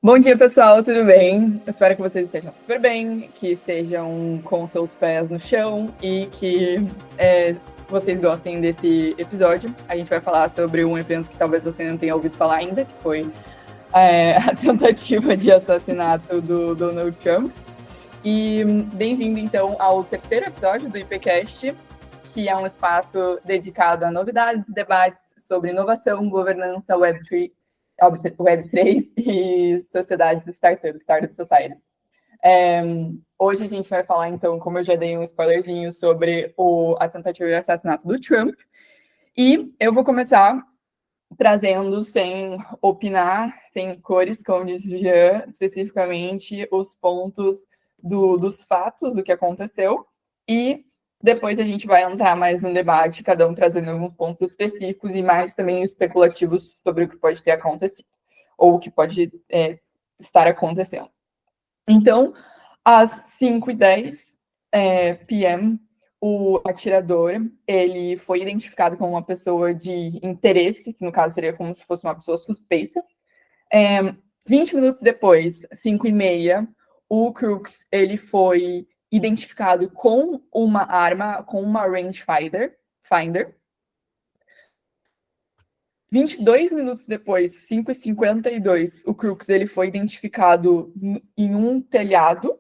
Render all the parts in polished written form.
Bom dia, pessoal, tudo bem? Espero que vocês estejam super bem, que estejam com seus pés no chão e que vocês gostem desse episódio. A gente vai falar sobre um evento que talvez você não tenha ouvido falar ainda, que foi a tentativa de assassinato do Donald Trump. E bem-vindo, então, ao terceiro episódio do IPCast, que é um espaço dedicado a novidades e debates sobre inovação, governança, Web3 e sociedades startup societies. Hoje a gente vai falar, então, como eu já dei um spoilerzinho, sobre a tentativa de assassinato do Trump. E eu vou começar trazendo, sem opinar, sem cores, como disse o Jean, especificamente os pontos dos fatos, do que aconteceu, e depois a gente vai entrar mais no debate, cada um trazendo alguns pontos específicos e mais também especulativos sobre o que pode ter acontecido, ou o que pode estar acontecendo. Então, às 5h10 p.m., o atirador, ele foi identificado como uma pessoa de interesse, que no caso seria como se fosse uma pessoa suspeita. 20 minutos depois, 5h30, o Crooks, ele foi identificado com uma arma, com uma rangefinder. 22 minutos depois, 5h52, o Crooks, ele foi identificado em um telhado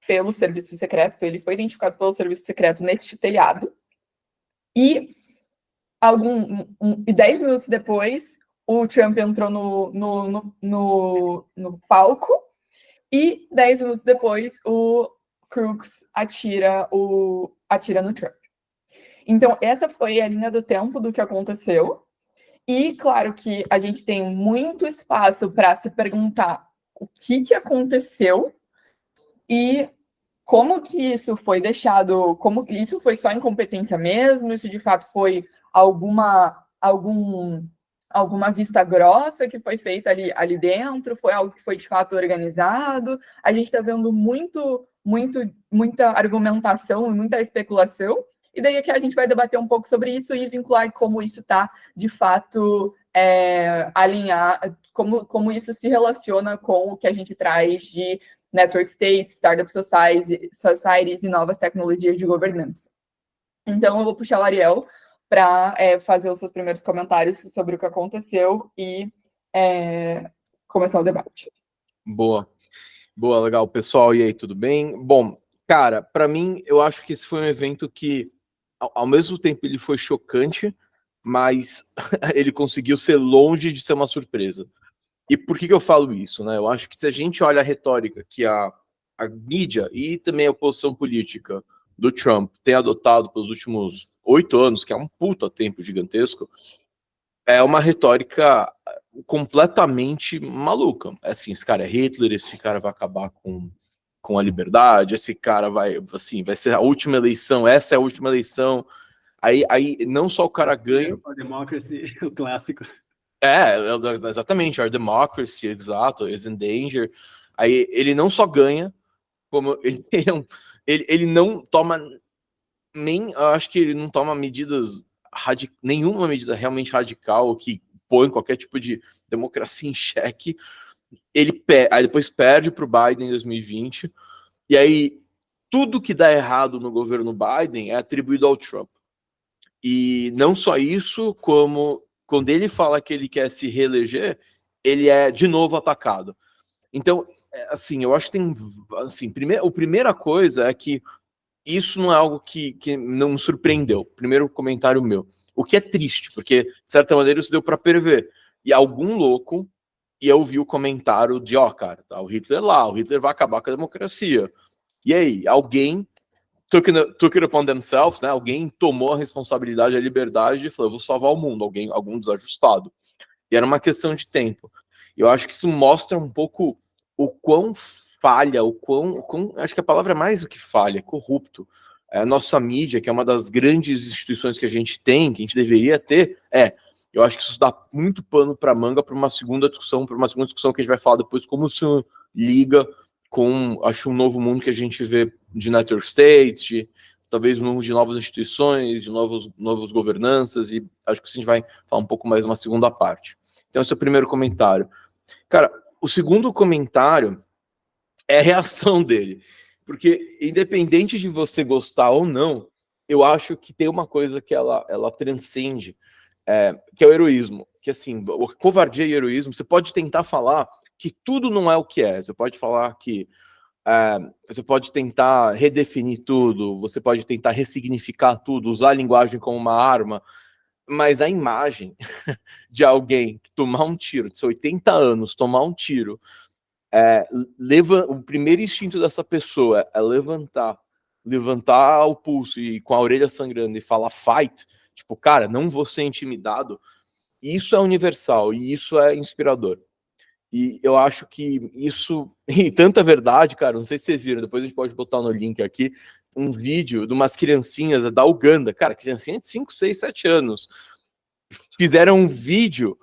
pelo serviço secreto, então ele foi identificado pelo serviço secreto neste telhado. E 10 minutos depois, o Trump entrou no palco, e 10 minutos depois, o Crooks atira no Trump. Então, essa foi a linha do tempo do que aconteceu. E, claro, que a gente tem muito espaço para se perguntar o que aconteceu e como que isso foi deixado, como isso foi só incompetência mesmo, isso de fato foi alguma vista grossa que foi feita ali dentro, foi algo que foi de fato organizado. A gente está vendo muita argumentação, muita especulação, e daí aqui a gente vai debater um pouco sobre isso e vincular como isso está, de fato, alinhar, como isso se relaciona com o que a gente traz de network states, startup societies e novas tecnologias de governança. Então, eu vou puxar o Ariel para fazer os seus primeiros comentários sobre o que aconteceu e começar o debate. Boa, legal. Pessoal, e aí, tudo bem? Bom, cara, para mim, eu acho que esse foi um evento que, ao mesmo tempo, ele foi chocante, mas ele conseguiu ser longe de ser uma surpresa. E por que eu falo isso, né? Eu acho que se a gente olha a retórica que a mídia e também a oposição política do Trump tem adotado pelos últimos 8 anos, que é um puta tempo gigantesco, é uma retórica completamente maluca. Assim, esse cara é Hitler, esse cara vai acabar com a liberdade, esse cara vai ser a última eleição, essa é a última eleição. Aí não só o cara ganha... Our democracy, o clássico. Exatamente, Our Democracy, exato, is in danger. Aí ele não só ganha, como ele não toma nem, eu acho que ele não toma medidas nenhuma medida realmente radical que põe qualquer tipo de democracia em xeque. Aí depois perde para o Biden em 2020, e aí tudo que dá errado no governo Biden é atribuído ao Trump. E não só isso, como quando ele fala que ele quer se reeleger, ele é de novo atacado. Então, assim, eu acho que tem, assim, a primeira coisa é que isso não é algo que não me surpreendeu. Primeiro comentário meu. O que é triste, porque, de certa maneira, isso deu para prever. E algum louco ia ouvir o comentário de, cara, tá o Hitler lá, o Hitler vai acabar com a democracia. E aí, alguém took it upon themselves, né? Alguém tomou a responsabilidade, a liberdade e falou, eu vou salvar o mundo, algum desajustado. E era uma questão de tempo. Eu acho que isso mostra um pouco o quão falha, acho que a palavra é mais do que falha, corrupto. A nossa mídia, que é uma das grandes instituições que a gente tem, que a gente deveria ter, eu acho que isso dá muito pano para manga para uma segunda discussão que a gente vai falar depois, como isso liga com, acho, um novo mundo que a gente vê de network states, de talvez um mundo de novas instituições, de novos governanças, e acho que isso a gente vai falar um pouco mais numa segunda parte. Então, esse é o primeiro comentário. Cara, o segundo comentário é a reação dele. Porque, independente de você gostar ou não, eu acho que tem uma coisa que ela transcende, que é o heroísmo. Que, assim, covardia e heroísmo, você pode tentar falar que tudo não é o que é. Você pode falar que você pode tentar redefinir tudo, você pode tentar ressignificar tudo, usar a linguagem como uma arma, mas a imagem de alguém que tomar um tiro, de seus 80 anos, tomar um tiro, o primeiro instinto dessa pessoa é levantar o pulso e com a orelha sangrando e falar fight, tipo, cara, não vou ser intimidado, isso é universal e isso é inspirador. E eu acho que isso, e tanta verdade, cara, não sei se vocês viram, depois a gente pode botar no link aqui, um vídeo de umas criancinhas da Uganda, cara, criancinha de 5, 6, 7 anos, fizeram um vídeo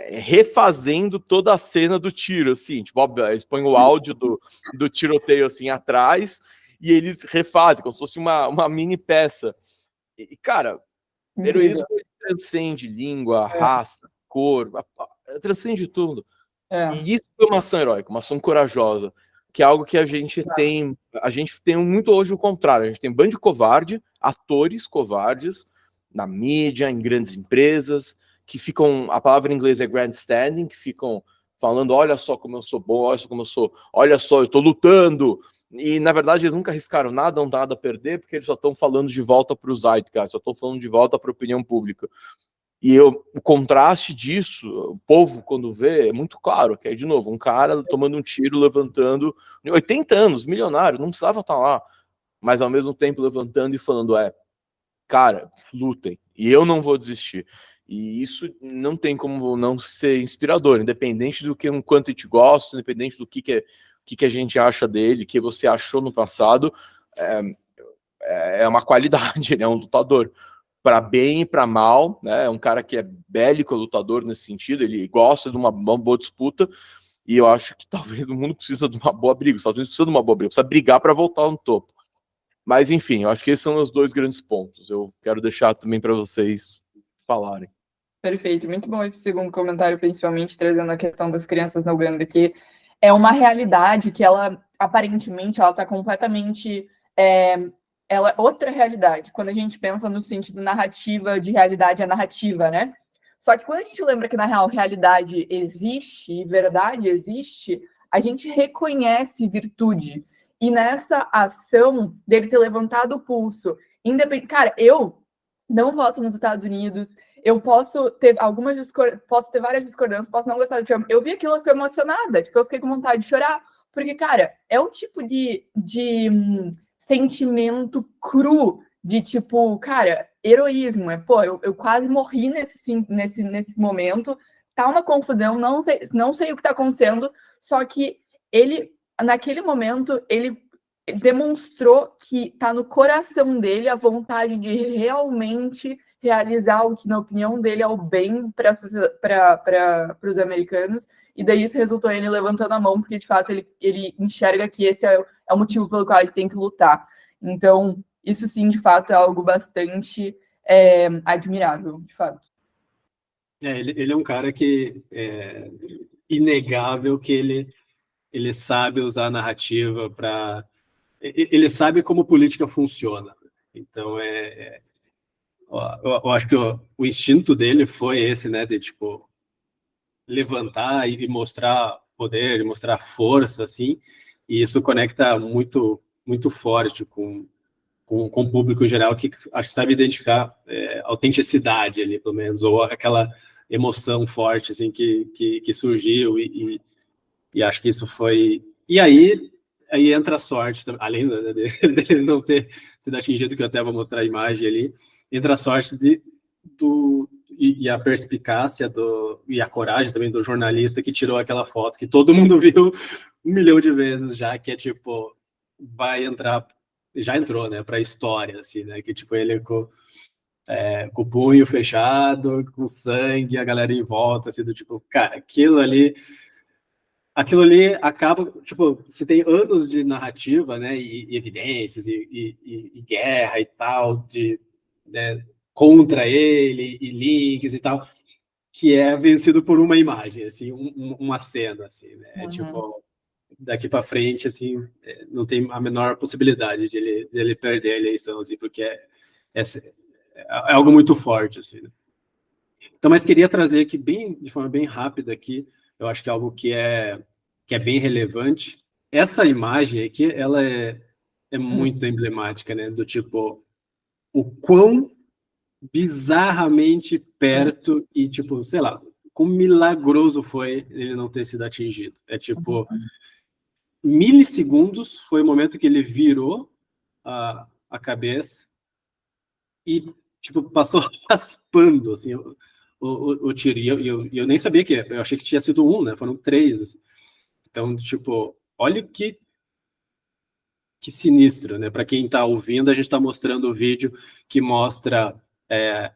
refazendo toda a cena do tiro, assim, tipo, óbvio, eles põem o áudio do tiroteio, assim, atrás, e eles refazem, como se fosse uma mini peça. E cara, heroísmo transcende língua, raça, cor, transcende tudo. E isso é uma ação heróica, uma ação corajosa, que é algo que a gente tem muito hoje o contrário, a gente tem bando de covarde, atores covardes, na mídia, em grandes empresas, que ficam, a palavra em inglês é grandstanding, que ficam falando, olha só como eu sou bom, olha só como eu sou, olha só, eu tô lutando, e na verdade eles nunca arriscaram nada, não dá nada a perder, porque eles só estão falando de volta para o zeitgeist, só estão falando de volta para a opinião pública. E o contraste disso, o povo, quando vê, é muito claro, que é, de novo, um cara tomando um tiro, levantando, 80 anos, milionário, não precisava estar lá, mas ao mesmo tempo levantando e falando, cara, lutem, e eu não vou desistir. E isso não tem como não ser inspirador, independente do que, quanto a gente gosta, independente do que a gente acha dele, que você achou no passado, é uma qualidade, ele é um lutador. Para bem e para mal, né? É um cara que é bélico, lutador nesse sentido, ele gosta de uma boa disputa, e eu acho que talvez o mundo precisa de uma boa briga, os Estados Unidos precisa de uma boa briga, precisa brigar para voltar no topo. Mas enfim, eu acho que esses são os dois grandes pontos. Eu quero deixar também para vocês falarem. Perfeito, muito bom esse segundo comentário, principalmente trazendo a questão das crianças na Uganda, que é uma realidade que ela, aparentemente, ela está completamente... ela é outra realidade, quando a gente pensa no sentido narrativa, de realidade é narrativa, né? Só que quando a gente lembra que, na real, realidade existe, verdade existe, a gente reconhece virtude. E nessa ação dele ter levantado o pulso, cara, eu não voto nos Estados Unidos, eu posso ter posso ter várias discordâncias, posso não gostar do Trump. Eu vi aquilo e fiquei emocionada, tipo, eu fiquei com vontade de chorar, porque, cara, é o tipo de sentimento cru de tipo, cara, heroísmo, pô, eu quase morri nesse momento, tá uma confusão, não sei o que tá acontecendo, só que ele, naquele momento, ele demonstrou que tá no coração dele a vontade de realmente realizar o que, na opinião dele, é o bem para os americanos, e daí isso resultou em ele levantando a mão, porque de fato ele enxerga que esse é o motivo pelo qual ele tem que lutar. Então, isso sim, de fato, é algo bastante admirável, de fato. Ele é um cara que é inegável que ele sabe usar a narrativa para... Ele sabe como política funciona. Então, eu acho que o instinto dele foi esse, né, de, tipo, levantar e mostrar poder, mostrar força, assim, e isso conecta muito, muito forte com o público geral, que acho que sabe identificar autenticidade ali, pelo menos, ou aquela emoção forte, assim, que surgiu, e acho que isso foi... E aí entra a sorte, além dele não ter sido atingido, que eu até vou mostrar a imagem ali, entra a sorte e a perspicácia e a coragem também do jornalista que tirou aquela foto que todo mundo viu 1 milhão de vezes já, que é tipo, vai entrar, já entrou, né, para a história, assim, né, que tipo, ele com o punho fechado, com sangue, a galera em volta, assim, do tipo, cara, aquilo ali acaba, tipo, você tem anos de narrativa, né, e evidências, e guerra e tal, né, contra ele, e links e tal, que é vencido por uma imagem, assim, uma cena, assim, né? Uhum. Tipo, daqui para frente, assim, não tem a menor possibilidade de ele perder a eleição, assim, porque é algo muito forte, assim, né? Então, mas queria trazer aqui de forma bem rápida aqui, eu acho que é algo que é bem relevante. Essa imagem aqui, ela é muito emblemática, né? Do tipo, o quão bizarramente perto e, tipo, sei lá, como milagroso foi ele não ter sido atingido. É tipo, milissegundos foi o momento que ele virou a cabeça e, tipo, passou raspando, assim, o tiro. E eu nem sabia que eu achei que tinha sido um, né? Foram três, assim. Então, tipo, olha que sinistro, né? Para quem está ouvindo, a gente está mostrando o vídeo que mostra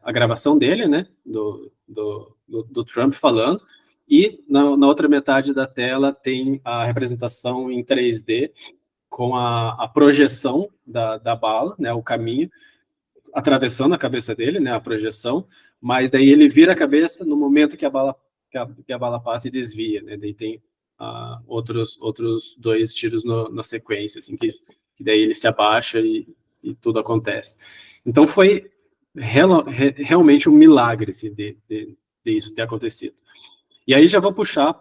a gravação dele, né? Do Trump falando. E na outra metade da tela tem a representação em 3D com a projeção da bala, né? O caminho atravessando a cabeça dele, né? A projeção. Mas daí ele vira a cabeça no momento que a bala passa e desvia, né? Daí tem outros dois tiros na sequência, assim, que daí ele se abaixa e tudo acontece. Então foi realmente um milagre assim, de isso ter acontecido. E aí já vou puxar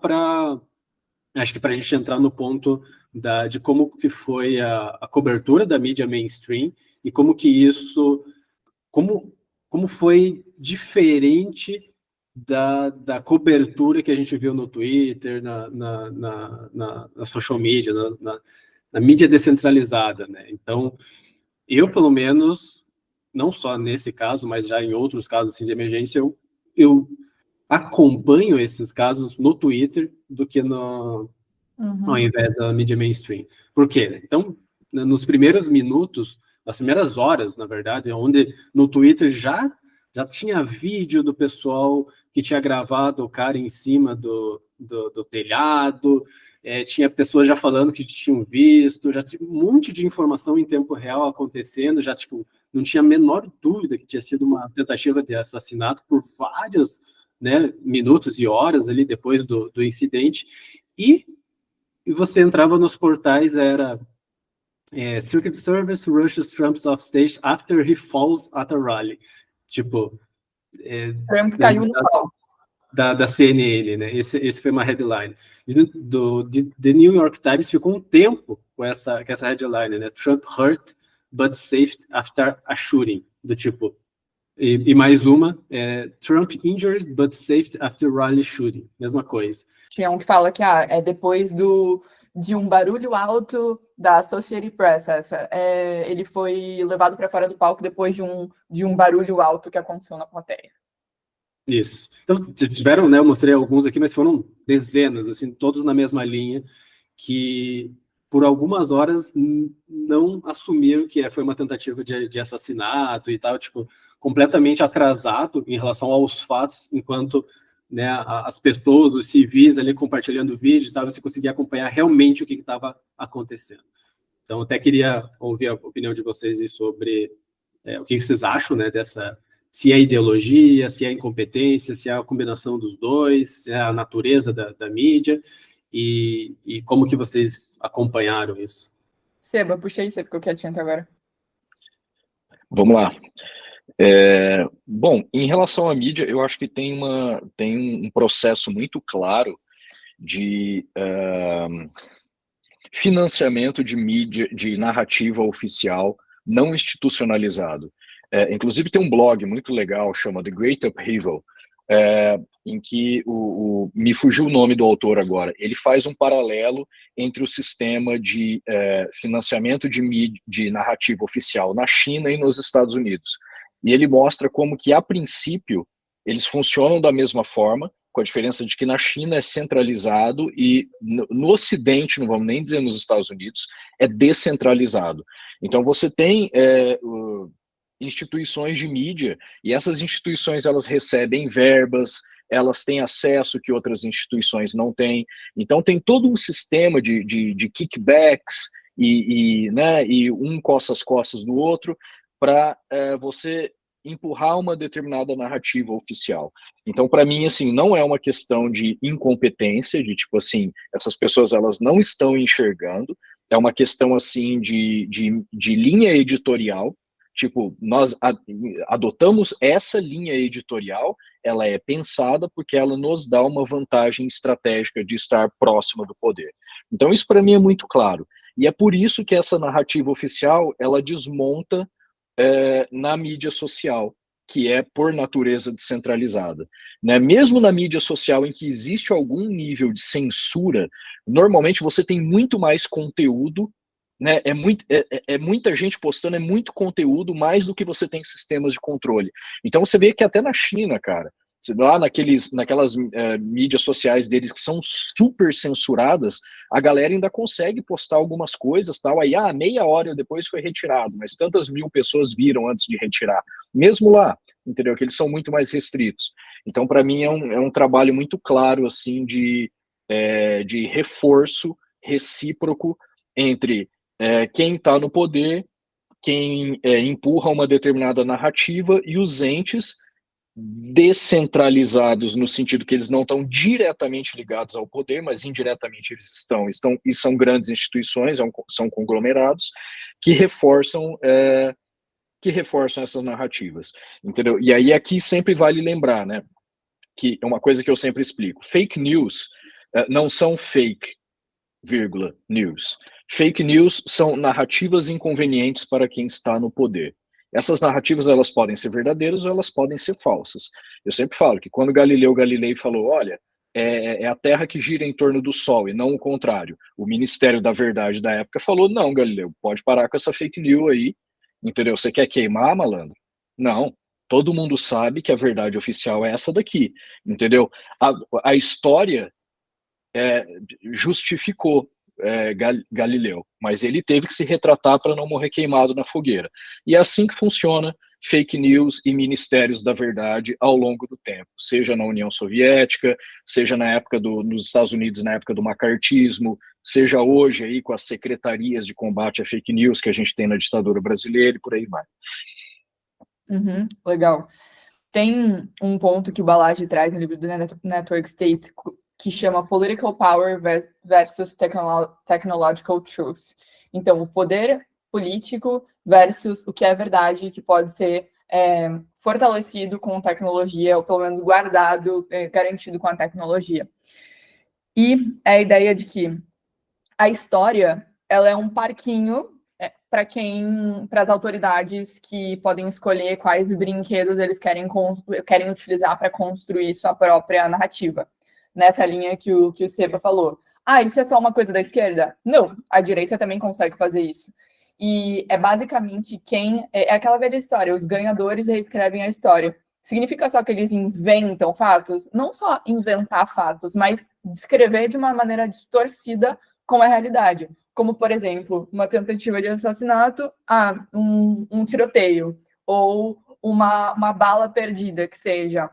acho que para a gente entrar no ponto de como que foi a cobertura da mídia mainstream e como que isso, como foi diferente da cobertura que a gente viu no Twitter, na social media, na mídia descentralizada, né? Então, eu, pelo menos, não só nesse caso, mas já em outros casos assim, de emergência, eu acompanho esses casos no Twitter do que ao invés da mídia mainstream. Por quê? Então, nos primeiros minutos, nas primeiras horas, na verdade, onde no Twitter já tinha vídeo do pessoal que tinha gravado o cara em cima do telhado, tinha pessoas já falando que tinham visto, já tinha um monte de informação em tempo real acontecendo, já tipo, não tinha a menor dúvida que tinha sido uma tentativa de assassinato por vários, né, minutos e horas ali depois do incidente, e você entrava nos portais, era Secret Service rushes Trump's offstage after he falls at a rally. Tipo, Trump caiu no pau. Da CNN, né? Esse foi uma headline. The New York Times ficou um tempo com essa headline, né? Trump hurt but saved after a shooting. Do tipo, e mais uma, Trump injured but saved after rally shooting. Mesma coisa. Tinha um que fala que é depois de um barulho alto da Associated Press. Ele foi levado para fora do palco depois de um barulho alto que aconteceu na plateia. Isso. Então, tiveram, né? Eu mostrei alguns aqui, mas foram dezenas, assim, todos na mesma linha, que por algumas horas não assumiram que foi uma tentativa de assassinato e tal, tipo, completamente atrasado em relação aos fatos, enquanto, né, as pessoas, os civis ali compartilhando vídeos, você conseguia acompanhar realmente o que estava acontecendo. Então, até queria ouvir a opinião de vocês aí sobre o que vocês acham, né, se é ideologia, se é incompetência, se é a combinação dos dois, se é a natureza da mídia, e como que vocês acompanharam isso? Seba, puxei, você ficou quietinho até agora. Vamos lá. Bom, em relação à mídia, eu acho que tem um processo muito claro de financiamento de mídia, de narrativa oficial não institucionalizado. Inclusive tem um blog muito legal, chama The Great Upheaval, em que me fugiu o nome do autor agora. Ele faz um paralelo entre o sistema de financiamento de mídia, de narrativa oficial na China e nos Estados Unidos. E ele mostra como que, a princípio, eles funcionam da mesma forma, com a diferença de que na China é centralizado e no Ocidente, não vamos nem dizer nos Estados Unidos, é descentralizado. Então você tem instituições de mídia, e essas instituições elas recebem verbas, elas têm acesso que outras instituições não têm. Então tem todo um sistema de kickbacks e um coça as costas no outro para você empurrar uma determinada narrativa oficial. Então, para mim, assim, não é uma questão de incompetência, de tipo assim, essas pessoas elas não estão enxergando, é uma questão assim de linha editorial. Tipo, nós adotamos essa linha editorial, ela é pensada porque ela nos dá uma vantagem estratégica de estar próxima do poder. Então, isso para mim é muito claro. E é por isso que essa narrativa oficial, ela desmonta na mídia social, que é por natureza descentralizada. Né? Mesmo na mídia social em que existe algum nível de censura, normalmente você tem muito mais conteúdo, né? É muita gente postando, é muito conteúdo, mais do que você tem sistemas de controle. Então você vê que até na China, cara, lá naquelas mídias sociais deles que são super censuradas, a galera ainda consegue postar algumas coisas, tal, aí meia hora depois foi retirado, mas tantas mil pessoas viram antes de retirar, mesmo lá, entendeu? Que eles são muito mais restritos. Então, para mim, é um trabalho muito claro, assim, de reforço recíproco entre quem está no poder, quem empurra uma determinada narrativa e os entes descentralizados no sentido que eles não estão diretamente ligados ao poder, mas indiretamente eles estão e são grandes instituições, são conglomerados que reforçam essas narrativas, entendeu? E aí aqui sempre vale lembrar, né, que é uma coisa que eu sempre explico: fake news não são fake, vírgula, news. Fake news são narrativas inconvenientes para quem está no poder. Essas narrativas, elas podem ser verdadeiras ou elas podem ser falsas. Eu sempre falo que quando Galileu Galilei falou, olha, é a Terra que gira em torno do Sol e não o contrário, o Ministério da Verdade da época falou, não, Galileu, pode parar com essa fake news aí, entendeu? Você quer queimar, malandro? Não. Todo mundo sabe que a verdade oficial é essa daqui, entendeu? A história justificou Galileu, mas ele teve que se retratar para não morrer queimado na fogueira. E é assim que funciona fake news e ministérios da verdade ao longo do tempo, seja na União Soviética, seja na época nos Estados Unidos, na época do macartismo, seja hoje aí com as secretarias de combate a fake news que a gente tem na ditadura brasileira e por aí vai. Uhum, legal. Tem um ponto que o Balaji traz no livro do Network State que chama Political Power versus Technological Truth. Então, o poder político versus o que é verdade, que pode ser fortalecido com tecnologia, ou pelo menos guardado, garantido com a tecnologia. E a ideia de que a história, ela é um parquinho para as autoridades que podem escolher quais brinquedos eles querem utilizar para construir sua própria narrativa. Nessa linha que o Seba falou. Isso é só uma coisa da esquerda? Não, a direita também consegue fazer isso. E é basicamente é aquela velha história, os ganhadores reescrevem a história. Significa só que eles inventam fatos? Não só inventar fatos, mas descrever de uma maneira distorcida com a realidade. Como, por exemplo, uma tentativa de assassinato, um tiroteio, ou uma bala perdida, que seja.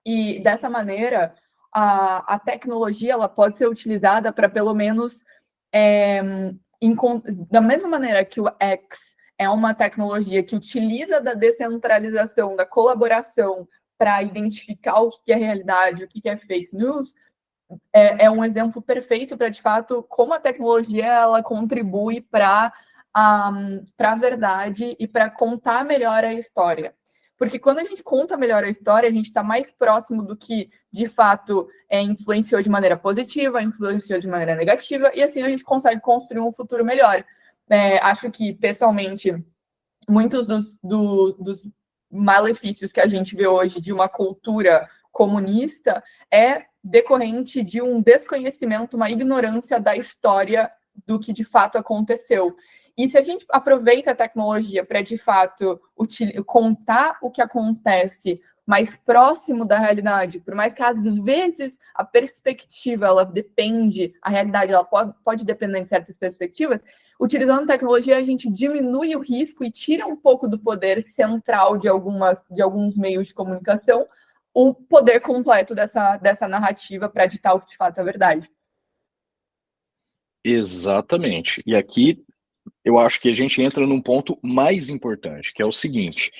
E, dessa maneira, a tecnologia ela pode ser utilizada para, pelo menos, da mesma maneira que o X é uma tecnologia que utiliza da descentralização, da colaboração, para identificar o que é realidade, o que é fake news, é um exemplo perfeito para, de fato, como a tecnologia ela contribui para a verdade e para contar melhor a história. Porque quando a gente conta melhor a história, a gente está mais próximo do que, de fato, influenciou de maneira positiva, influenciou de maneira negativa, e assim a gente consegue construir um futuro melhor. Acho que, pessoalmente, muitos dos malefícios que a gente vê hoje de uma cultura comunista é decorrente de um desconhecimento, uma ignorância da história do que de fato aconteceu. E se a gente aproveita a tecnologia para, de fato, contar o que acontece mais próximo da realidade, por mais que, às vezes, a perspectiva, ela depende, a realidade ela pode depender de certas perspectivas, utilizando tecnologia, a gente diminui o risco e tira um pouco do poder central de alguns meios de comunicação, o poder completo dessa narrativa para ditar o que, de fato, é verdade. Exatamente. E aqui eu acho que a gente entra num ponto mais importante, que é o seguinte: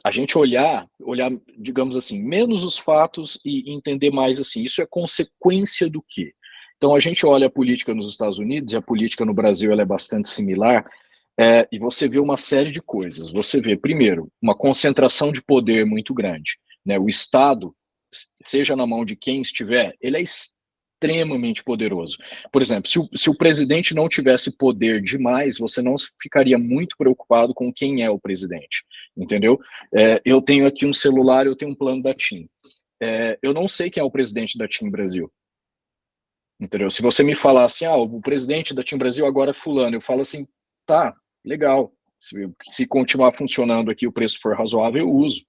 A gente olhar, digamos assim, menos os fatos e entender mais assim, isso é consequência do quê? Então a gente olha a política nos Estados Unidos e a política no Brasil ela é bastante similar, e você vê uma série de coisas. Você vê, primeiro, uma concentração de poder muito grande, né? O Estado, seja na mão de quem estiver, ele é extremamente poderoso. Por exemplo, se o presidente não tivesse poder demais, você não ficaria muito preocupado com quem é o presidente, entendeu? Eu tenho aqui um celular, eu tenho um plano da TIM. Eu não sei quem é o presidente da TIM Brasil, entendeu? Se você me falar assim, o presidente da TIM Brasil agora é fulano, eu falo assim, tá, legal. Se continuar funcionando aqui, o preço for razoável, eu uso.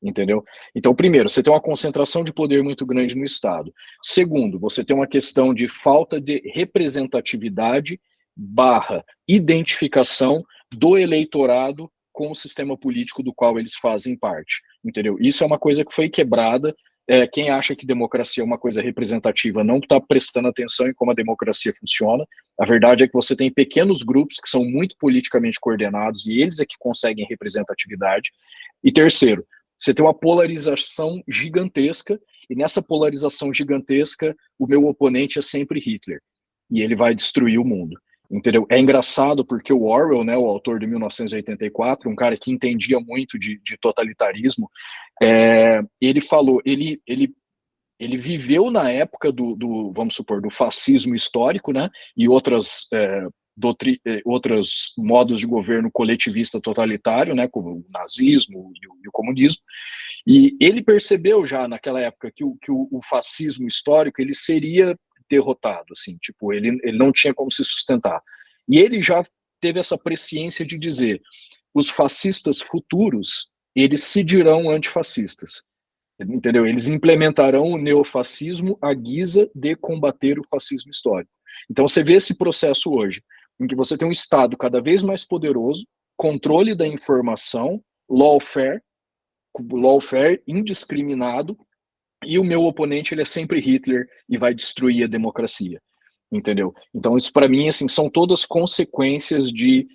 Entendeu? Então, primeiro, você tem uma concentração de poder muito grande no Estado. Segundo, você tem uma questão de falta de representatividade / identificação do eleitorado com o sistema político do qual eles fazem parte. Entendeu? Isso é uma coisa que foi quebrada. Quem acha que democracia é uma coisa representativa não está prestando atenção em como a democracia funciona. A verdade é que você tem pequenos grupos que são muito politicamente coordenados e eles é que conseguem representatividade. E terceiro, você tem uma polarização gigantesca, e nessa polarização gigantesca, o meu oponente é sempre Hitler, e ele vai destruir o mundo, entendeu? É engraçado porque o Orwell, né, o autor de 1984, um cara que entendia muito de totalitarismo, ele falou, ele viveu na época vamos supor, do fascismo histórico, né, e outros modos de governo coletivista totalitário, né, como o nazismo e o comunismo, e ele percebeu já naquela época que o fascismo histórico ele seria derrotado, assim, tipo, ele não tinha como se sustentar. E ele já teve essa presciência de dizer, os fascistas futuros, eles se dirão antifascistas, entendeu? Eles implementarão o neofascismo à guisa de combater o fascismo histórico. Então você vê esse processo hoje, em que você tem um Estado cada vez mais poderoso, controle da informação, lawfare indiscriminado, e o meu oponente ele é sempre Hitler e vai destruir a democracia, entendeu? Então isso para mim assim são todas consequências de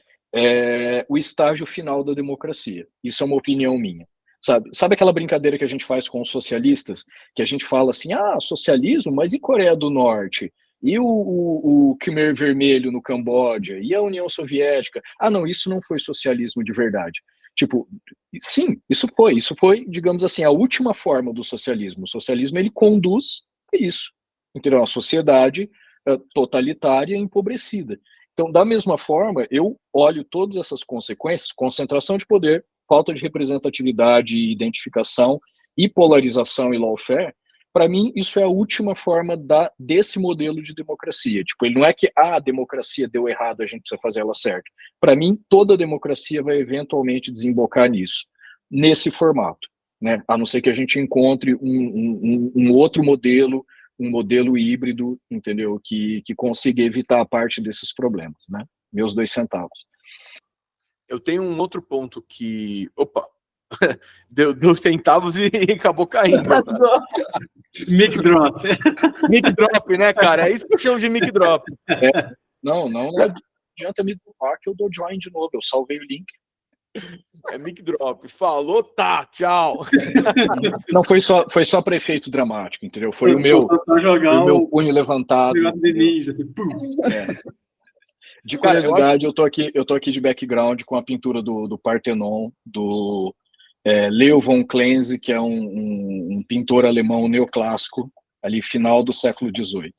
o estágio final da democracia. Isso é uma opinião minha. Sabe aquela brincadeira que a gente faz com os socialistas, que a gente fala assim, socialismo, mas e Coreia do Norte? E o Khmer Vermelho no Camboja? E a União Soviética? Não, isso não foi socialismo de verdade. Tipo, sim, isso foi, digamos assim, a última forma do socialismo. O socialismo, ele conduz a isso, entendeu? A sociedade totalitária e empobrecida. Então, da mesma forma, eu olho todas essas consequências, concentração de poder, falta de representatividade e identificação, e polarização e lawfare, para mim, isso é a última forma desse modelo de democracia. Tipo, ele não é que a democracia deu errado, a gente precisa fazer ela certa. Para mim, toda democracia vai eventualmente desembocar nisso, nesse formato, né? A não ser que a gente encontre um outro modelo, um modelo híbrido, entendeu? Que consiga evitar a parte desses problemas, né? Meus 2 centavos. Eu tenho um outro ponto que... Opa! Deu centavos e acabou caindo. Mic drop. Mic drop, né, cara? É isso que eu chamo de mic drop. Não adianta me dropar que eu dou join de novo. Eu salvei o link. É mic drop. Falou, tá, tchau. Não, foi só para efeito dramático, entendeu? Foi o meu punho levantado. Negócio de ninja, assim, pum. De curiosidade, eu tô aqui de background com a pintura do Parthenon, do Leo von Klenze, que é um pintor alemão neoclássico, ali final do século XVIII.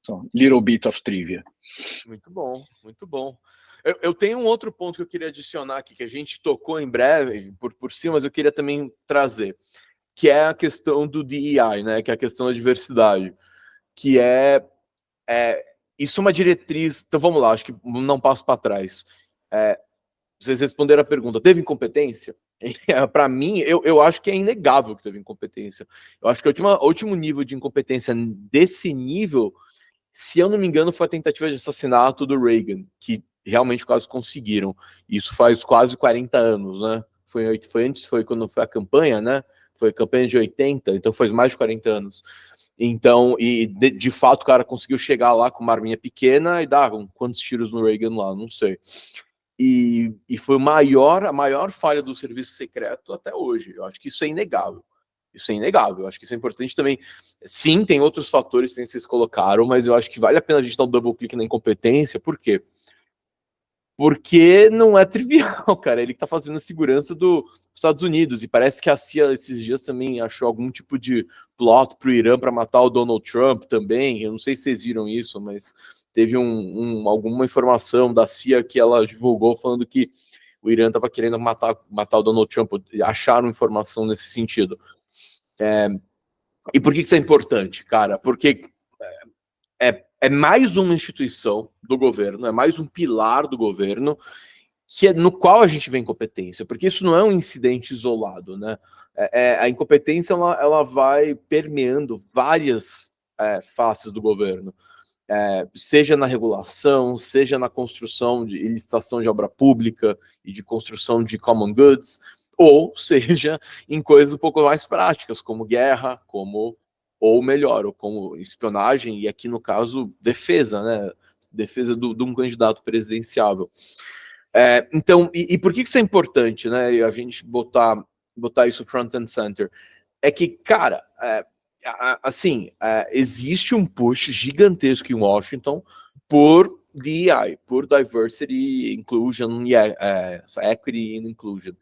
Então, little bit of trivia. Muito bom, muito bom. Eu tenho um outro ponto que eu queria adicionar aqui, que a gente tocou em breve, por cima, mas eu queria também trazer, que é a questão do DEI, né, que é a questão da diversidade, que isso é uma diretriz... Então, vamos lá, acho que não passo para trás. Vocês responderam a pergunta, teve incompetência? Para mim, eu acho que é inegável que teve incompetência. Eu acho que o último nível de incompetência desse nível, se eu não me engano, foi a tentativa de assassinato do Reagan, que realmente quase conseguiram. Isso faz quase 40 anos, né? Foi quando foi a campanha, né? Foi a campanha de 80, então faz mais de 40 anos. Então, de fato, o cara conseguiu chegar lá com uma arminha pequena e dar quantos tiros no Reagan lá, não sei. E foi a maior falha do serviço secreto até hoje. Eu acho que isso é inegável. Isso é inegável. Eu acho que isso é importante também. Sim, tem outros fatores que vocês colocaram, mas eu acho que vale a pena a gente dar um double clique na incompetência. Por quê? Porque não é trivial, cara. Ele está fazendo a segurança dos Estados Unidos. E parece que a CIA esses dias também achou algum tipo de plot para o Irã para matar o Donald Trump também. Eu não sei se vocês viram isso, mas teve alguma informação da CIA que ela divulgou falando que o Irã estava querendo matar o Donald Trump. Acharam informação nesse sentido. E por que isso é importante, cara? Porque é mais uma instituição do governo, é mais um pilar do governo no qual a gente vê incompetência, porque isso não é um incidente isolado, né? A incompetência ela vai permeando várias faces do governo, seja na regulação, seja na construção e licitação de obra pública e de construção de common goods, ou seja em coisas um pouco mais práticas, como guerra, ou melhor, ou como espionagem, e aqui no caso, defesa, né? Defesa de um candidato presidenciável. Então, e por que isso é importante, né? A gente botar isso front and center? É que, cara, assim, existe um push gigantesco em Washington por DEI, por Diversity, Inclusion, Equity and Inclusion.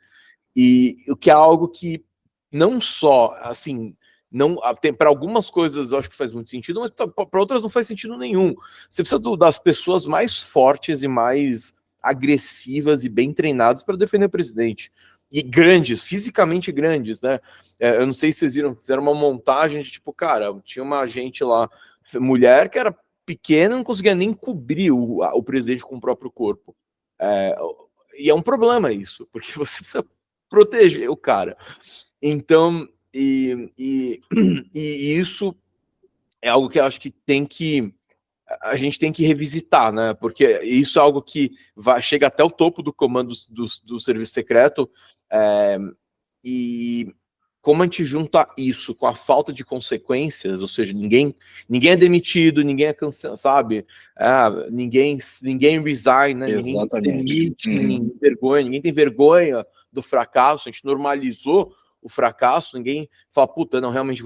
E o que é algo que não só, assim, não tem para algumas coisas eu acho que faz muito sentido, mas para outras não faz sentido nenhum. Você precisa das pessoas mais fortes e mais agressivas e bem treinadas para defender o presidente. E grandes, fisicamente grandes, né? Eu não sei se vocês viram, fizeram uma montagem de tipo, cara, tinha uma gente lá, mulher que era pequena, não conseguia nem cobrir o presidente com o próprio corpo. E é um problema isso, porque você precisa proteger o cara. Então, e isso é algo que eu acho que a gente tem que revisitar, né? Porque isso é algo que chega até o topo do comando do serviço secreto, e como a gente junta isso com a falta de consequências, ou seja, ninguém é demitido, ninguém é cancelado, sabe? Ninguém resign, né? Ninguém se demite, ninguém tem vergonha do fracasso, a gente normalizou o fracasso, ninguém fala, puta, não, realmente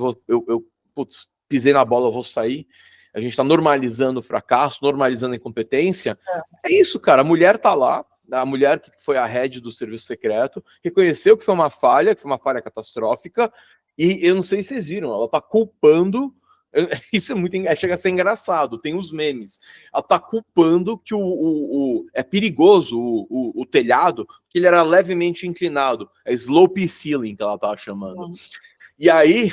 putz, pisei na bola, eu vou sair. A gente está normalizando o fracasso, normalizando a incompetência. É isso, cara, a mulher tá lá, a mulher que foi a head do serviço secreto, reconheceu que foi uma falha catastrófica, e eu não sei se vocês viram, ela tá culpando, isso é muito, chega a ser engraçado, tem os memes, ela tá culpando que é perigoso o telhado, que ele era levemente inclinado, é slope ceiling que ela tava chamando. E aí,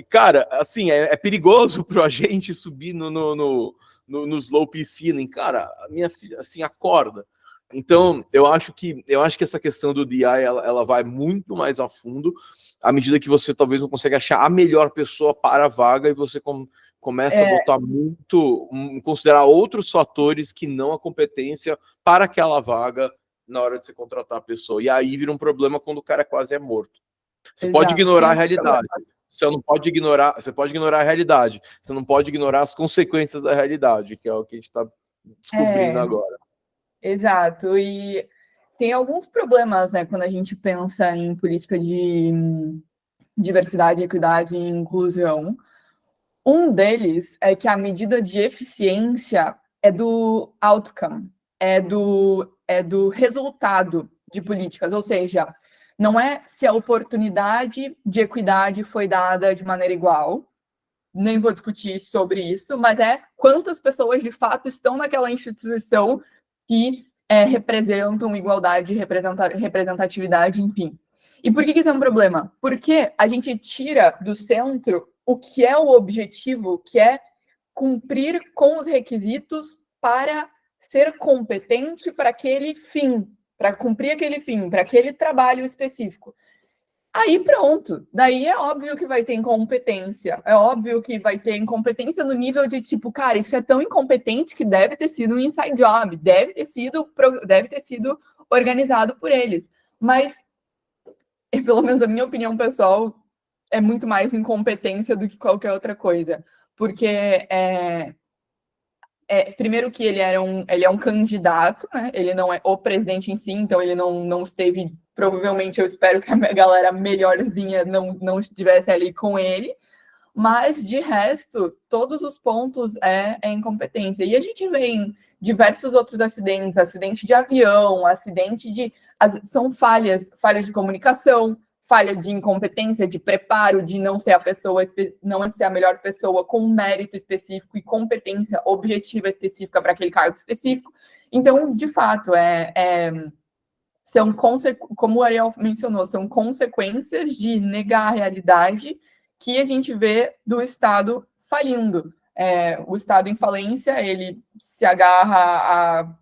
cara, assim, é perigoso pro agente subir no slope ceiling, cara, minha filha, assim, acorda. Então, eu acho que essa questão do DI, ela vai muito mais a fundo, à medida que você talvez não consiga achar a melhor pessoa para a vaga, e você começa a botar considerar outros fatores que não a competência para aquela vaga na hora de você contratar a pessoa. E aí vira um problema quando o cara quase é morto. Você pode ignorar a realidade. Você pode ignorar a realidade. Você não pode ignorar as consequências da realidade, que é o que a gente está descobrindo agora. Exato. E tem alguns problemas, né, quando a gente pensa em política de diversidade, equidade e inclusão. Um deles é que a medida de eficiência é do outcome, é do resultado de políticas, ou seja, não é se a oportunidade de equidade foi dada de maneira igual, nem vou discutir sobre isso, mas é quantas pessoas de fato estão naquela instituição que representam igualdade, representatividade, enfim. E por que isso é um problema? Porque a gente tira do centro o que é o objetivo, que é cumprir com os requisitos para ser competente para aquele fim, para cumprir aquele fim, para aquele trabalho específico. Aí pronto, daí é óbvio que vai ter incompetência, é óbvio que vai ter incompetência no nível de tipo, cara, isso é tão incompetente que deve ter sido um inside job, deve ter sido organizado por eles, mas, pelo menos a minha opinião pessoal, é muito mais incompetência do que qualquer outra coisa, porque primeiro que ele é um candidato, né? Ele não é o presidente em si, então ele não esteve, provavelmente eu espero que a minha galera melhorzinha não estivesse ali com ele, mas de resto, todos os pontos é incompetência. E a gente vê em diversos outros acidentes, acidente de avião, são falhas de comunicação, falha de incompetência, de preparo, de não ser não ser a melhor pessoa com mérito específico e competência objetiva específica para aquele cargo específico. Então, de fato, como o Ariel mencionou, são consequências de negar a realidade que a gente vê do Estado falindo. O Estado em falência, ele se agarra a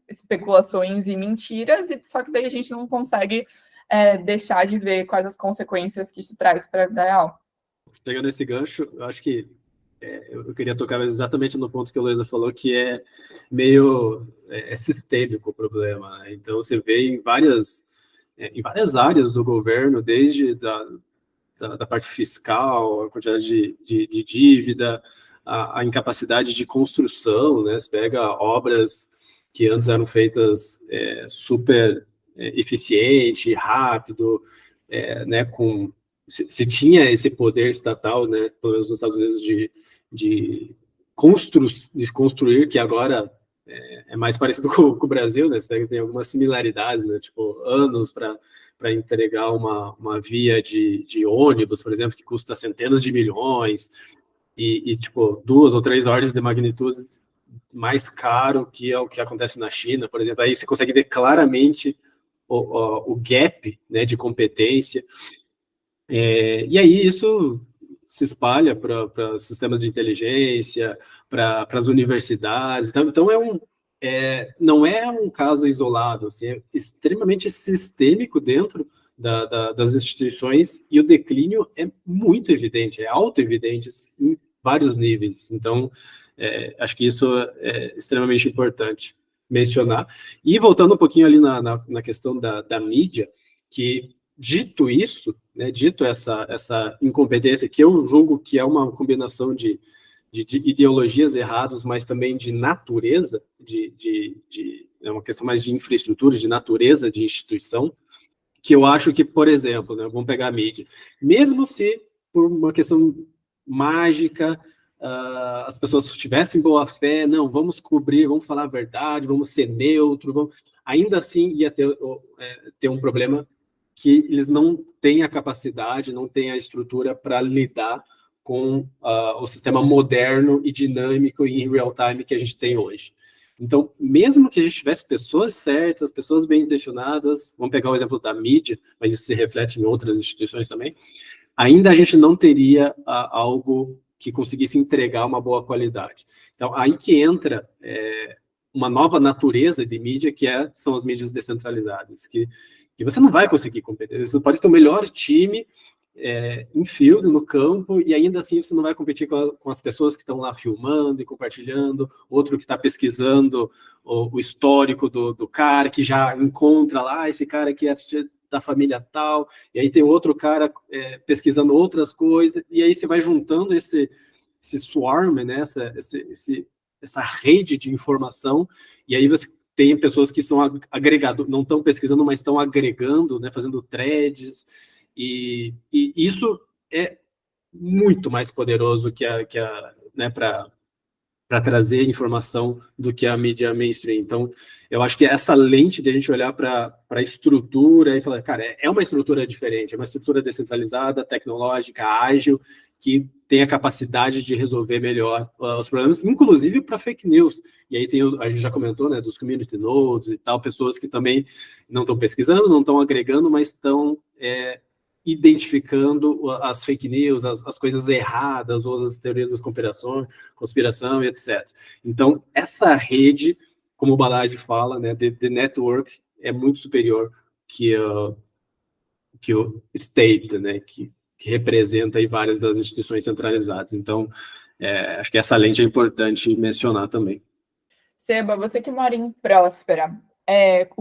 especulações e mentiras, só que daí a gente não consegue deixar de ver quais as consequências que isso traz para a vida real. Pegando esse gancho, eu acho que eu queria tocar exatamente no ponto que a Luísa falou, que é meio sistêmico o problema, né? Então, você vê em várias áreas do governo, desde da parte fiscal, a quantidade de dívida, a incapacidade de construção, né? Você pega obras que antes eram feitas super eficiente, rápido, né? Se tinha esse poder estatal, né? Pelo menos nos Estados Unidos, de construir, que agora é mais parecido com o Brasil, né? Você pega, tem algumas similaridades, né? Tipo, anos para entregar uma via de ônibus, por exemplo, que custa centenas de milhões, e tipo, 2 ou 3 ordens de magnitude mais caro que é o que acontece na China, por exemplo. Aí você consegue ver claramente o gap, né, de competência. E aí isso se espalha para sistemas de inteligência, para as universidades. Então não é um caso isolado, assim, é extremamente sistêmico dentro das instituições, e o declínio é muito evidente, é auto-evidente em vários níveis. Então, acho que isso é extremamente importante mencionar. E voltando um pouquinho ali na questão da mídia, que dito isso, né, dito essa incompetência, que eu julgo que é uma combinação de ideologias erradas, mas também de natureza, é uma questão mais de infraestrutura, de natureza de instituição, que eu acho que, por exemplo, né, vamos pegar a mídia, mesmo se por uma questão mágica, as pessoas tivessem boa fé, não, vamos cobrir, vamos falar a verdade, vamos ser neutro, ainda assim ia ter um problema que eles não têm a capacidade, não têm a estrutura para lidar com o sistema moderno e dinâmico e em real time que a gente tem hoje. Então, mesmo que a gente tivesse pessoas certas, pessoas bem intencionadas, vamos pegar o exemplo da mídia, mas isso se reflete em outras instituições também, ainda a gente não teria algo que conseguisse entregar uma boa qualidade. Então, aí que entra uma nova natureza de mídia, que são as mídias descentralizadas, que você não vai conseguir competir. Você pode ter o melhor time em field, no campo, e ainda assim você não vai competir com as pessoas que estão lá filmando e compartilhando, outro que está pesquisando o histórico do cara, que já encontra lá, esse cara que é da família tal, e aí tem outro cara pesquisando outras coisas, e aí você vai juntando esse swarm, né, essa rede de informação, e aí você tem pessoas que são agregadores, não estão pesquisando, mas estão agregando, né, fazendo threads, e isso é muito mais poderoso né, para trazer informação do que a mídia mainstream. Então, eu acho que essa lente de a gente olhar para a estrutura e falar, cara, é uma estrutura diferente, é uma estrutura descentralizada, tecnológica, ágil, que tem a capacidade de resolver melhor os problemas, inclusive para fake news. E aí a gente já comentou, né, dos community nodes e tal, pessoas que também não estão pesquisando, não estão agregando, mas estão identificando as fake news, as coisas erradas, ou as teorias da conspiração e etc. Então, essa rede, como o Balaji fala, né, de network, é muito superior que o state, né, que representa aí várias das instituições centralizadas. Então, acho que essa lente é importante mencionar também. Seba, você que mora em Próspera,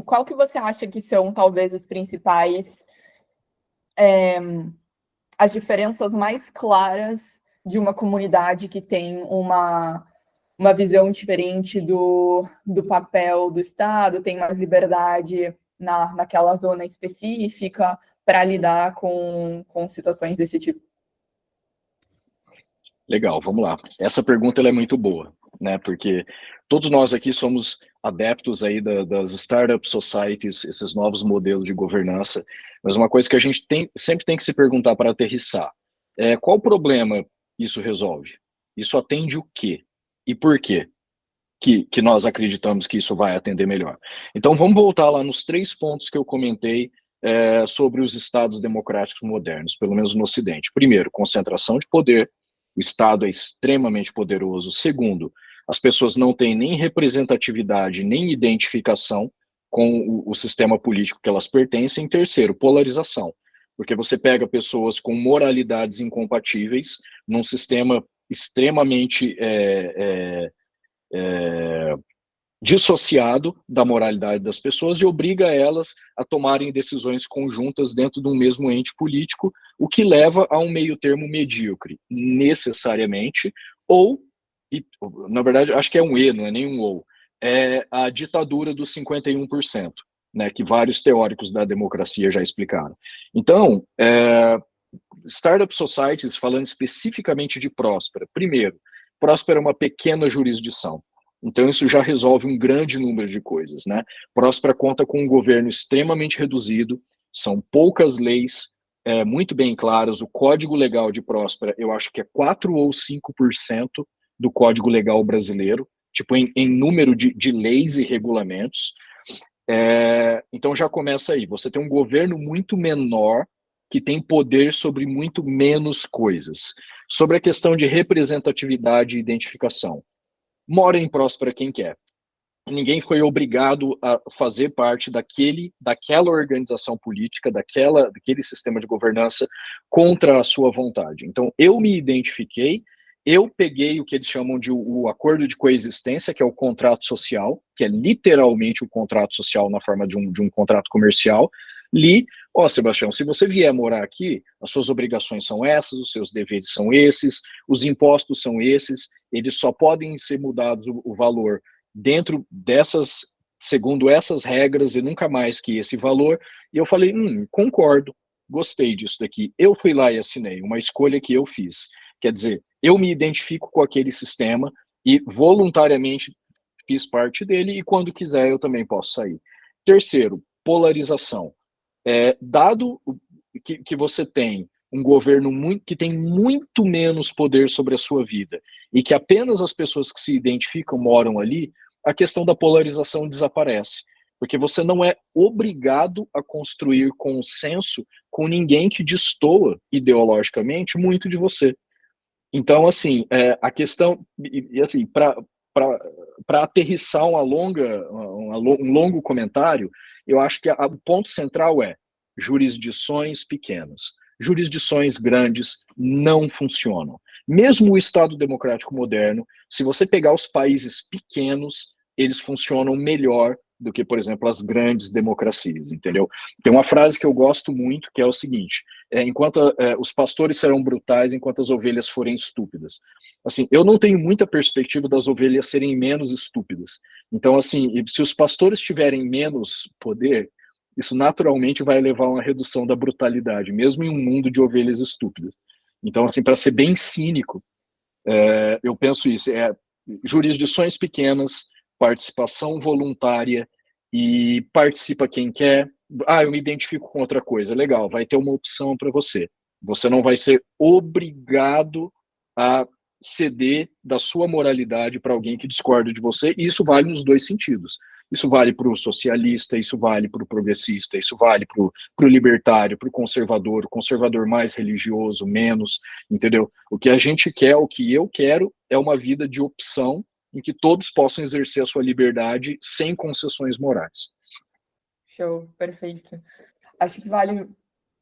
qual que você acha que são, talvez, os principais, as diferenças mais claras de uma comunidade que tem uma uma visão diferente do papel do Estado, tem mais liberdade naquela zona específica para lidar com situações desse tipo? Legal, vamos lá. Essa pergunta ela é muito boa, né? Porque todos nós aqui somos adeptos aí das startup societies, esses novos modelos de governança, mas uma coisa que a gente sempre tem que se perguntar para aterrissar é qual problema isso resolve? Isso atende o quê? E por quê que nós acreditamos que isso vai atender melhor? Então vamos voltar lá nos 3 pontos que eu comentei sobre os estados democráticos modernos, pelo menos no Ocidente. Primeiro, concentração de poder. O Estado é extremamente poderoso. Segundo, as pessoas não têm nem representatividade, nem identificação com o sistema político que elas pertencem. Terceiro, polarização, porque você pega pessoas com moralidades incompatíveis num sistema extremamente dissociado da moralidade das pessoas e obriga elas a tomarem decisões conjuntas dentro de um mesmo ente político, o que leva a um meio termo medíocre, necessariamente, ou, e, na verdade, acho que é um E, não é nem um ou, é a ditadura dos 51%, né, que vários teóricos da democracia já explicaram. Então, Startup Societies, falando especificamente de Próspera, primeiro, Próspera é uma pequena jurisdição. Então, isso já resolve um grande número de coisas, né? Próspera conta com um governo extremamente reduzido, são poucas leis muito bem claras. O código legal de Próspera, eu acho que é 4 ou 5% do código legal brasileiro, tipo, em número de leis e regulamentos. Então, já começa aí. Você tem um governo muito menor que tem poder sobre muito menos coisas. Sobre a questão de representatividade e identificação. Mora em Próspera quem quer. Ninguém foi obrigado a fazer parte daquela organização política, daquele sistema de governança contra a sua vontade. Então, eu me identifiquei, eu peguei o que eles chamam de o acordo de coexistência, que é o contrato social, que é literalmente o contrato social na forma de um contrato comercial, li, Sebastião, se você vier morar aqui, as suas obrigações são essas, os seus deveres são esses, os impostos são esses, eles só podem ser mudados o valor dentro segundo essas regras e nunca mais que esse valor. E eu falei, concordo, gostei disso daqui. Eu fui lá e assinei, uma escolha que eu fiz. Quer dizer, eu me identifico com aquele sistema e voluntariamente fiz parte dele e quando quiser eu também posso sair. Terceiro, polarização. Dado que você tem um governo que tem muito menos poder sobre a sua vida e que apenas as pessoas que se identificam moram ali, a questão da polarização desaparece, porque você não é obrigado a construir consenso com ninguém que destoa ideologicamente muito de você. Então, assim, a questão, assim, para aterrissar um longo comentário, eu acho que o ponto central é jurisdições pequenas. Jurisdições grandes não funcionam. Mesmo o Estado democrático moderno, se você pegar os países pequenos, eles funcionam melhor do que, por exemplo, as grandes democracias, entendeu? Tem uma frase que eu gosto muito, que é o seguinte, enquanto os pastores serão brutais, enquanto as ovelhas forem estúpidas. Assim, eu não tenho muita perspectiva das ovelhas serem menos estúpidas. Então, assim, se os pastores tiverem menos poder, isso naturalmente vai levar a uma redução da brutalidade, mesmo em um mundo de ovelhas estúpidas. Então, assim, para ser bem cínico, eu penso isso, jurisdições pequenas, participação voluntária e participa quem quer. Eu me identifico com outra coisa. Legal, vai ter uma opção para você. Você não vai ser obrigado a ceder da sua moralidade para alguém que discorda de você, e isso vale nos dois sentidos. Isso vale para o socialista, isso vale para o progressista, isso vale para o libertário, para o conservador mais religioso, menos, entendeu? O que a gente quer, o que eu quero, é uma vida de opção em que todos possam exercer a sua liberdade sem concessões morais. Show, perfeito. Acho que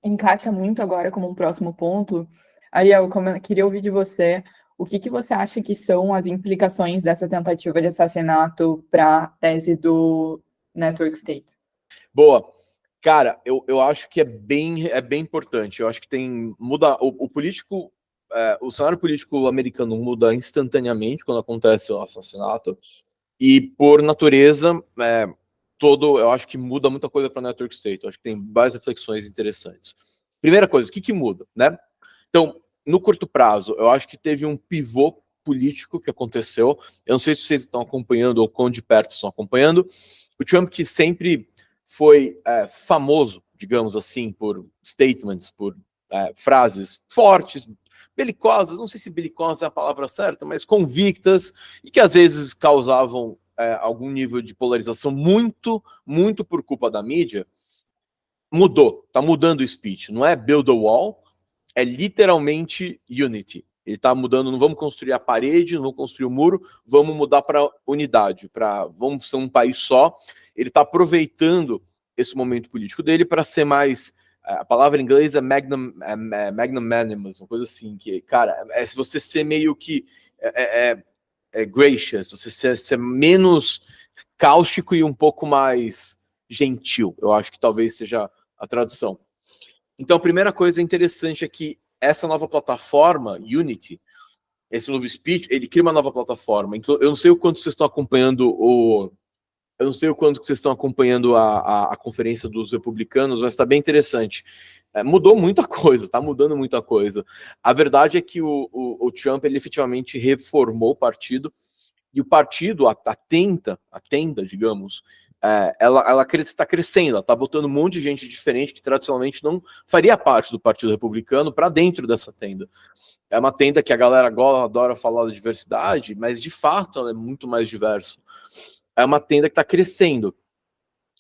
encaixa muito agora como um próximo ponto. Ariel, queria ouvir de você o que você acha que são as implicações dessa tentativa de assassinato para a tese do Network State? Boa. Cara, eu acho que é bem importante. Eu acho que muda o político. o cenário político americano muda instantaneamente quando acontece o assassinato, e por natureza, eu acho que muda muita coisa para a Network State. Eu acho que tem várias reflexões interessantes. Primeira coisa, o que muda, né? Então, no curto prazo, eu acho que teve um pivô político que aconteceu. Eu não sei se vocês estão acompanhando ou quão de perto estão acompanhando. O Trump, que sempre foi famoso, digamos assim, por statements, por frases fortes, belicosas, não sei se belicosa é a palavra certa, mas convictas, e que às vezes causavam algum nível de polarização muito, muito por culpa da mídia, mudou, tá mudando o speech. Não é build a wall, é literalmente unity. Ele tá mudando, não vamos construir a parede, não vamos construir o muro, vamos mudar para unidade, vamos ser um país só. Ele tá aproveitando esse momento político dele para ser mais, a palavra em inglês é magnanimous, uma coisa assim, que, cara, se você ser meio que gracious, você ser menos cáustico e um pouco mais gentil, eu acho que talvez seja a tradução. Então, a primeira coisa interessante é que essa nova plataforma, Unity, esse novo speech, ele cria uma nova plataforma. Então, eu não sei o quanto vocês estão acompanhando a conferência dos republicanos, mas está bem interessante. Mudou muita coisa, está mudando muita coisa. A verdade é que o Trump, ele efetivamente reformou o partido, e o partido, a tenda, digamos, ela está crescendo, ela está botando um monte de gente diferente que tradicionalmente não faria parte do Partido Republicano para dentro dessa tenda. É uma tenda que a galera adora falar da diversidade, mas de fato ela é muito mais diversa. É uma tenda que está crescendo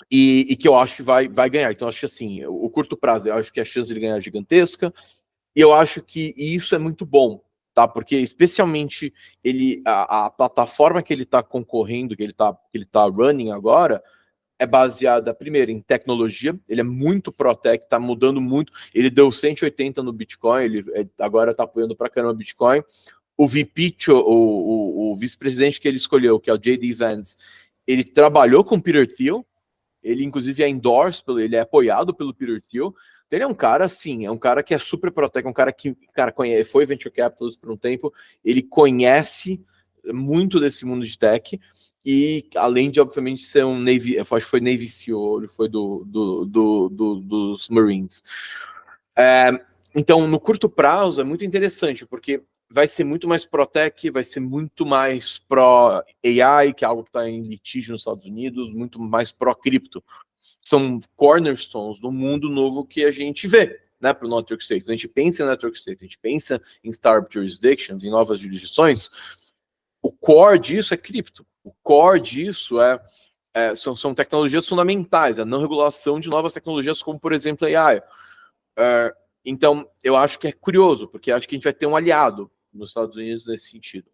e que eu acho que vai ganhar. Então, acho que assim, o curto prazo, eu acho que a chance de ganhar é gigantesca, e eu acho que isso é muito bom, tá? Porque especialmente a plataforma que ele está concorrendo, que ele tá running agora, é baseada, primeiro, em tecnologia. Ele é muito pró-tech, está mudando muito. Ele deu 180 no Bitcoin, ele agora está apoiando pra caramba o Bitcoin. O VP, o vice-presidente que ele escolheu, que é o J.D. Vance, ele trabalhou com o Peter Thiel, ele inclusive é endorsed, ele é apoiado pelo Peter Thiel. Então ele é um cara, assim, é um cara que é super pró-tech, um cara que foi venture capitalist por um tempo, ele conhece muito desse mundo de tech, e além de, obviamente, ser um Navy, acho que foi Navy SEAL, ele foi dos Marines. Então, no curto prazo, é muito interessante, porque vai ser muito mais pró-tech, vai ser muito mais pró-AI, que é algo que está em litígio nos Estados Unidos, muito mais pró-cripto. São cornerstones do mundo novo que a gente vê, né, para o Network State. Quando a gente pensa em Network State, a gente pensa em Startup Jurisdictions, em novas jurisdições, o core disso é cripto. O core disso são tecnologias fundamentais, a não regulação de novas tecnologias, como, por exemplo, AI. Então, eu acho que é curioso, porque acho que a gente vai ter um aliado nos Estados Unidos nesse sentido.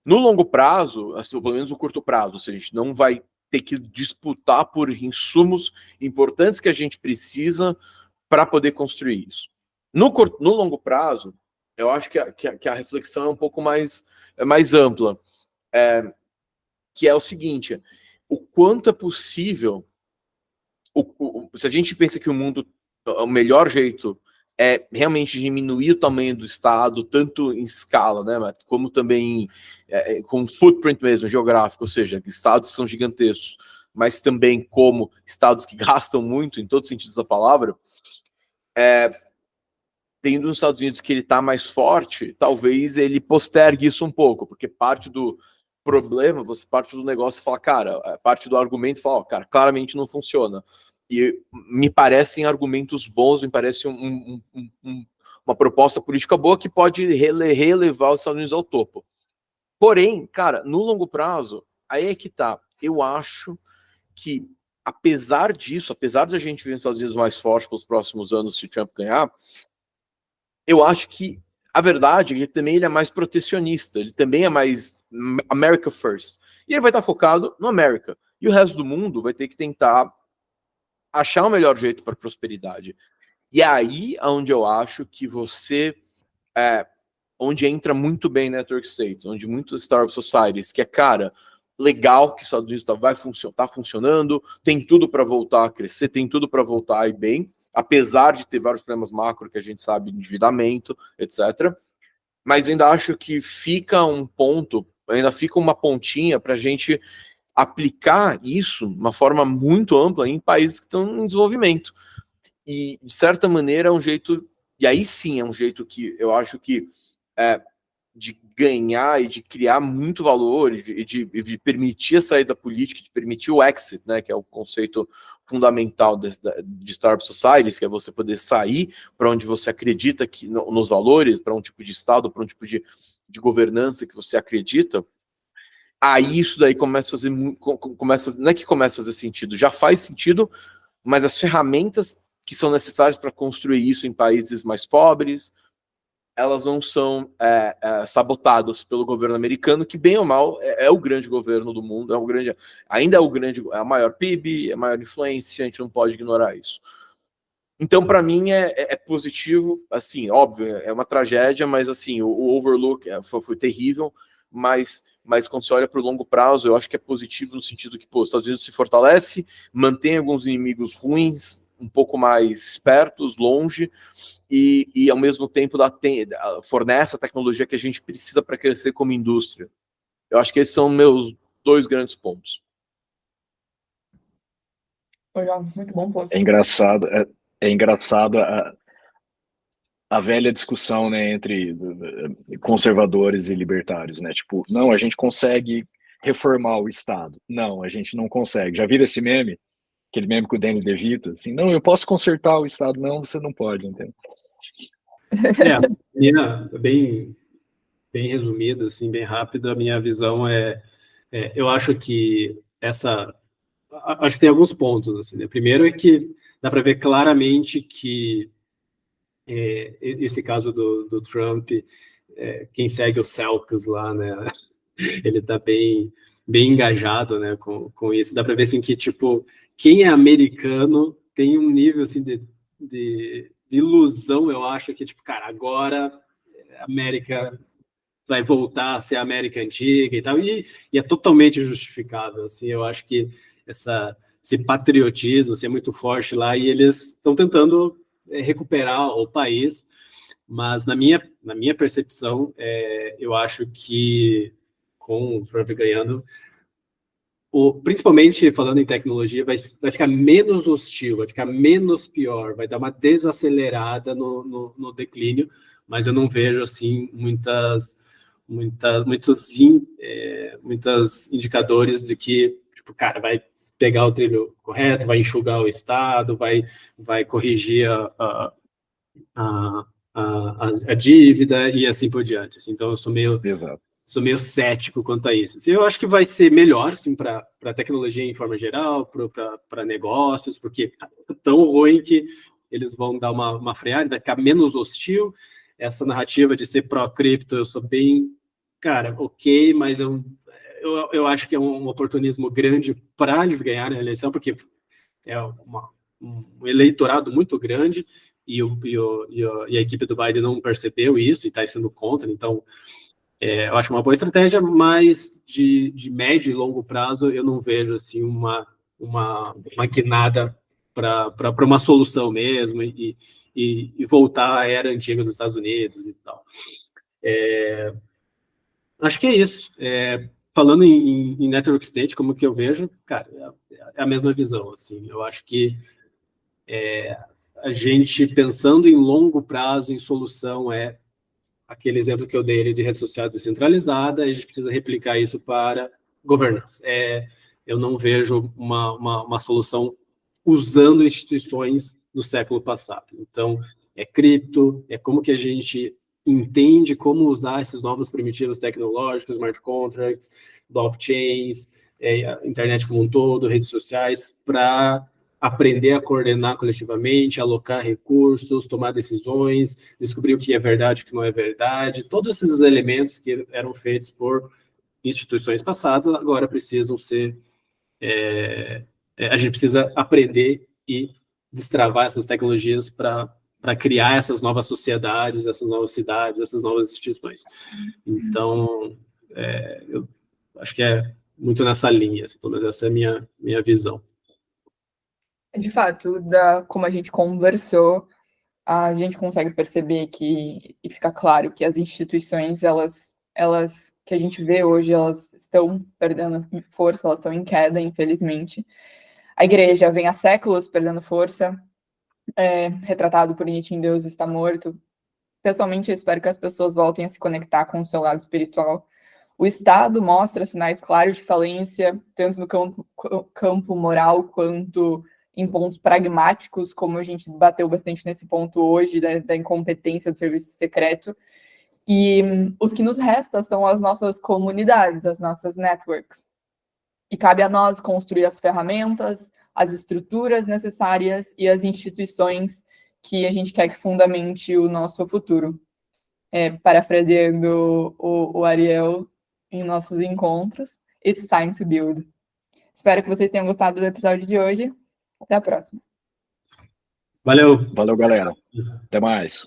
No longo prazo, assim, pelo menos no curto prazo, ou seja, a gente não vai ter que disputar por insumos importantes que a gente precisa para poder construir isso. No longo prazo, eu acho que a reflexão é um pouco mais ampla, que é o seguinte: o quanto é possível, se a gente pensa que o melhor jeito é realmente diminuir o tamanho do Estado, tanto em escala, né, como também com footprint mesmo, geográfico, ou seja, estados que são gigantescos, mas também como estados que gastam muito, em todos os sentidos da palavra, tendo nos Estados Unidos que ele está mais forte, talvez ele postergue isso um pouco, porque parte do problema, parte do negócio fala, cara, parte do argumento fala, cara, claramente não funciona. E me parecem argumentos bons, me parece uma proposta política boa que pode relevar os Estados Unidos ao topo. Porém, cara, no longo prazo, aí é que tá. Eu acho que, apesar disso, apesar de a gente ver os Estados Unidos mais fortes pelos próximos anos se o Trump ganhar, eu acho que a verdade é que ele é mais protecionista, ele também é mais America First. E ele vai estar focado no América. E o resto do mundo vai ter que tentar achar o melhor jeito para prosperidade. E é aí onde eu acho que onde entra muito bem Network States, onde muitos Startup Societies, que é, cara, legal que os Estados Unidos tá funcionando, tem tudo para voltar a crescer, tem tudo para voltar a ir bem, apesar de ter vários problemas macro que a gente sabe, endividamento, etc. mas ainda acho que fica um ponto, ainda fica uma pontinha para a gente aplicar isso de uma forma muito ampla em países que estão em desenvolvimento. E, de certa maneira, é um jeito, e aí sim é um jeito que eu acho que de ganhar e de criar muito valor e de permitir a saída política, de permitir o exit, né, que é o conceito fundamental de Startup Societies, que é você poder sair para onde você acredita que nos valores, para um tipo de Estado, para um tipo de governança que você acredita. Aí isso daí começa a fazer, não é que começa a fazer sentido, já faz sentido, mas as ferramentas que são necessárias para construir isso em países mais pobres, elas não são sabotadas pelo governo americano, que bem ou mal é o grande governo do mundo, ainda é a maior PIB, a maior influência, a gente não pode ignorar isso. Então, para mim, é positivo, assim, óbvio, é uma tragédia, mas assim, o Overlook foi terrível, mas quando você olha para o longo prazo, eu acho que é positivo no sentido que, os Estados Unidos se fortalece, mantém alguns inimigos ruins, um pouco mais pertos, longe, e ao mesmo tempo fornece a tecnologia que a gente precisa para crescer como indústria. Eu acho que esses são meus 2 grandes pontos. Legal, muito bom post. É engraçado a velha discussão, né, entre conservadores e libertários, né? Tipo, não, a gente consegue reformar o Estado. Não, a gente não consegue. Já viram esse meme? Aquele meme com o Danny DeVito? Assim, não, eu posso consertar o Estado. Não, você não pode, entende? Bem resumida, assim, bem rápida, a minha visão eu acho que acho que tem alguns pontos, assim, né? Primeiro é que dá para ver claramente que esse caso do Trump, quem segue o Celcas lá, né, ele está bem engajado, né, com isso. Dá para ver assim que, tipo, quem é americano tem um nível assim de ilusão, eu acho que, tipo, cara, agora a América vai voltar a ser a América antiga e tal, e é totalmente justificável, assim. Eu acho que esse patriotismo assim, é muito forte lá, e eles estão tentando recuperar o país, mas na minha percepção, eu acho que com o Trump ganhando, principalmente falando em tecnologia, vai ficar menos hostil, vai ficar menos pior, vai dar uma desacelerada no declínio, mas eu não vejo assim muitos indicadores de que, tipo, cara, vai pegar o trilho correto, vai enxugar o Estado, vai corrigir a dívida e assim por diante. Então, eu sou meio cético quanto a isso. Eu acho que vai ser melhor, assim, para a tecnologia em forma geral, para negócios, porque é tão ruim que eles vão dar uma freada, vai ficar menos hostil. Essa narrativa de ser pró-cripto, eu sou bem, cara, ok, mas eu acho que é um oportunismo grande para eles ganharem a eleição, porque é um eleitorado muito grande e a equipe do Biden não percebeu isso e está sendo contra. Então, eu acho uma boa estratégia, mas de médio e longo prazo eu não vejo assim uma guinada para uma solução mesmo e voltar à era antiga dos Estados Unidos e tal. Acho que é isso. Falando em Network State, como que eu vejo, cara, é a mesma visão. Assim, eu acho que a gente, pensando em longo prazo, em solução, aquele exemplo que eu dei de rede social descentralizada, a gente precisa replicar isso para governança. Eu não vejo uma solução usando instituições do século passado. Então, cripto, como que a gente entende como usar esses novos primitivos tecnológicos, smart contracts, blockchains, a internet como um todo, redes sociais, para aprender a coordenar coletivamente, alocar recursos, tomar decisões, descobrir o que é verdade e o que não é verdade. Todos esses elementos que eram feitos por instituições passadas agora precisam ser... a gente precisa aprender e destravar essas tecnologias para criar essas novas sociedades, essas novas cidades, essas novas instituições. Então, eu acho que é muito nessa linha, assim, pelo menos essa é a minha visão. De fato, como a gente conversou, a gente consegue perceber e fica claro que as instituições, elas que a gente vê hoje, elas estão perdendo força, elas estão em queda, infelizmente. A igreja vem há séculos perdendo força, retratado por Nietzsche em Deus está morto. Pessoalmente, eu espero que as pessoas voltem a se conectar com o seu lado espiritual. O Estado mostra sinais claros de falência, tanto no campo moral quanto em pontos pragmáticos, como a gente bateu bastante nesse ponto hoje, da incompetência do serviço secreto. E os que nos restam são as nossas comunidades, as nossas networks. E cabe a nós construir as ferramentas, as estruturas necessárias e as instituições que a gente quer que fundamente o nosso futuro. Parafraseando o Ariel em nossos encontros, it's time to build. Espero que vocês tenham gostado do episódio de hoje. Até a próxima. Valeu. Valeu, galera. Até mais.